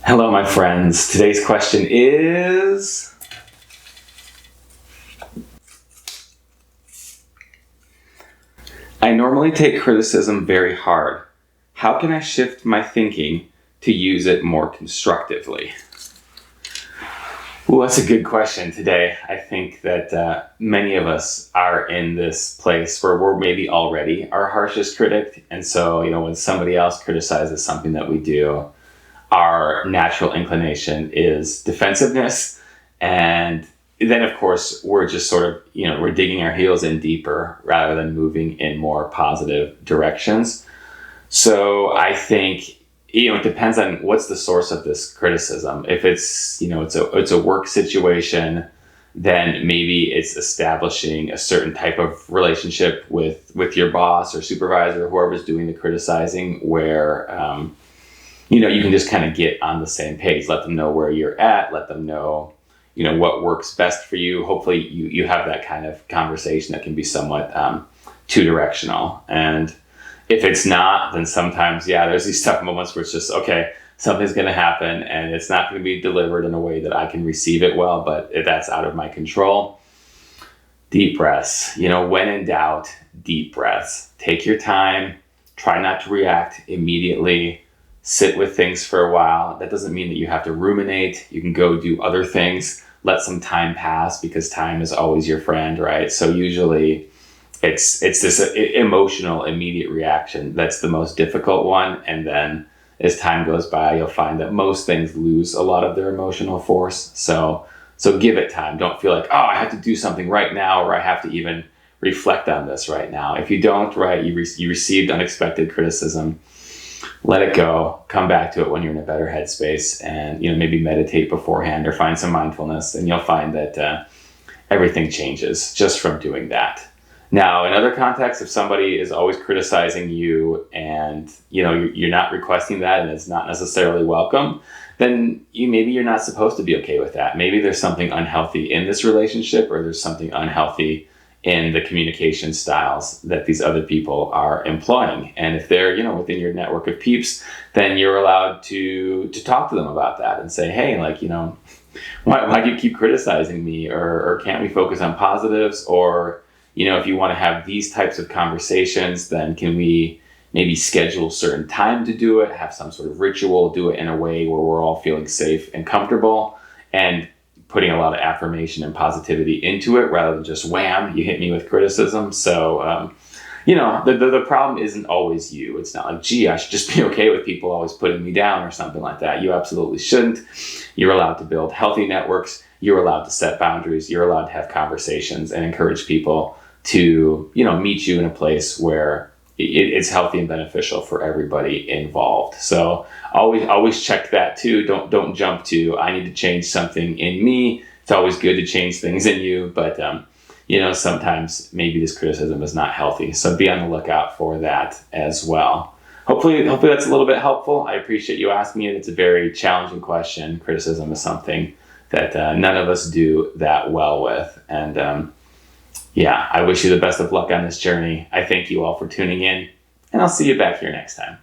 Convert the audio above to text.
Hello, my friends. Today's question is, I normally take criticism very hard. How can I shift my thinking to use it more constructively? Well, that's a good question today. I think that many of us are in this place where we're maybe already our harshest critic. And so, when somebody else criticizes something that we do, our natural inclination is defensiveness. And then, of course, we're just sort of, we're digging our heels in deeper rather than moving in more positive directions. So I think, it depends on what's the source of this criticism. If it's, it's a work situation, then maybe it's establishing a certain type of relationship with your boss or supervisor or whoever's doing the criticizing where, you can just kind of get on the same page, let them know where you're at, let them know, what works best for you. Hopefully you have that kind of conversation that can be somewhat two-directional. And if it's not, then sometimes, there's these tough moments where it's just, okay, something's going to happen and it's not going to be delivered in a way that I can receive it well, but if that's out of my control, deep breaths. When in doubt, deep breaths. Take your time, try not to react immediately. Sit with things for a while. That doesn't mean that you have to ruminate. You can go do other things. Let some time pass because time is always your friend, right? So usually it's this emotional immediate reaction that's the most difficult one. And then as time goes by, you'll find that most things lose a lot of their emotional force. So give it time. Don't feel like, I have to do something right now, or I have to even reflect on this right now. If you don't, right, you received unexpected criticism. Let it go, come back to it when you're in a better headspace, and maybe meditate beforehand or find some mindfulness, and you'll find that everything changes just from doing that. Now, in other contexts, if somebody is always criticizing you and you're not requesting that and it's not necessarily welcome, then maybe you're not supposed to be okay with that. Maybe there's something unhealthy in this relationship, or there's something unhealthy in the communication styles that these other people are employing. And if they're, within your network of peeps, then you're allowed to talk to them about that and say, hey, why do you keep criticizing me? Or can't we focus on positives? Or, if you want to have these types of conversations, then can we maybe schedule a certain time to do it, have some sort of ritual, do it in a way where we're all feeling safe and comfortable, and putting a lot of affirmation and positivity into it rather than just wham, you hit me with criticism. So, the problem isn't always you. It's not like, gee, I should just be okay with people always putting me down or something like that. You absolutely shouldn't. You're allowed to build healthy networks. You're allowed to set boundaries. You're allowed to have conversations and encourage people to, meet you in a place where it's healthy and beneficial for everybody involved. So always check that too. Don't jump to, I need to change something in me. It's always good to change things in you, but sometimes maybe this criticism is not healthy. So be on the lookout for that as well. Hopefully that's a little bit helpful. I appreciate you asking it. It's a very challenging question. Criticism is something that none of us do that well with. And I wish you the best of luck on this journey. I thank you all for tuning in, and I'll see you back here next time.